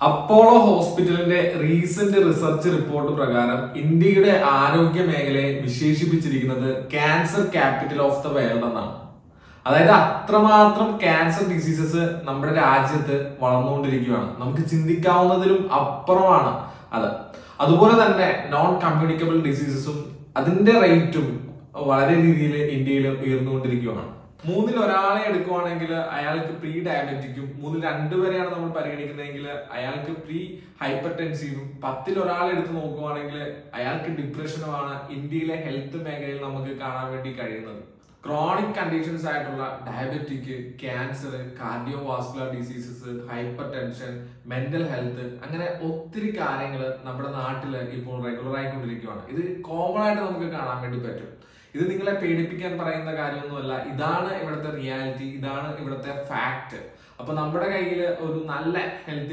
Apollo ഹോസ്പിറ്റലിന്റെ recent research report പ്രകാരം ഇന്ത്യയുടെ ആരോഗ്യ മേഖലയെ വിശേഷിപ്പിച്ചിരിക്കുന്നത് cancer capital of the world എന്നാണ്. അതായത് അത്രമാത്രം ക്യാൻസർ ഡിസീസസ് നമ്മുടെ രാജ്യത്ത് വളർന്നുകൊണ്ടിരിക്കുകയാണ്. നമുക്ക് ചിന്തിക്കാവുന്നതിലും അപ്പുറമാണ് അത്. അതുപോലെ തന്നെ നോൺ കമ്മ്യൂണിക്കബിൾ ഡിസീസസും അതിന്റെ റേറ്റും വളരെ രീതിയിൽ ഇന്ത്യയിൽ ഉയർന്നുകൊണ്ടിരിക്കുകയാണ്. മൂന്നിൽ ഒരാളെ എടുക്കുവാണെങ്കിൽ അയാൾക്ക് പ്രീ ഡയബറ്റിക്കും, മൂന്നിൽ രണ്ടുപേരെയാണ് നമ്മൾ പരിഗണിക്കുന്നതെങ്കിൽ അയാൾക്ക് പ്രീ ഹൈപ്പർ ടെൻസീവും, 10ൽ ഒരാളെ എടുത്ത് നോക്കുവാണെങ്കിൽ അയാൾക്ക് ഡിപ്രഷനുമാണ് ഇന്ത്യയിലെ ഹെൽത്ത് മേഖലയിൽ നമുക്ക് കാണാൻ വേണ്ടി കഴിയുന്നത്. ക്രോണിക് കണ്ടീഷൻസ് ആയിട്ടുള്ള diabetic, cancer, cardio vascular diseases, hyper tension, mental health, അങ്ങനെ ഒത്തിരി കാര്യങ്ങൾ നമ്മുടെ നാട്ടിൽ ഇപ്പോൾ റെഗുലർ ആയിക്കൊണ്ടിരിക്കുകയാണ്. ഇത് കോമൺ ആയിട്ട് നമുക്ക് കാണാൻ വേണ്ടി പറ്റും. ഇത് നിങ്ങളെ പേടിപ്പിക്കാൻ പറയുന്ന കാര്യമൊന്നുമല്ല. ഇതാണ് ഇവിടുത്തെ റിയാലിറ്റി, ഇതാണ് ഇവിടുത്തെ ഫാക്ട്. അപ്പൊ നമ്മുടെ കയ്യിൽ ഒരു നല്ല ഹെൽത്ത്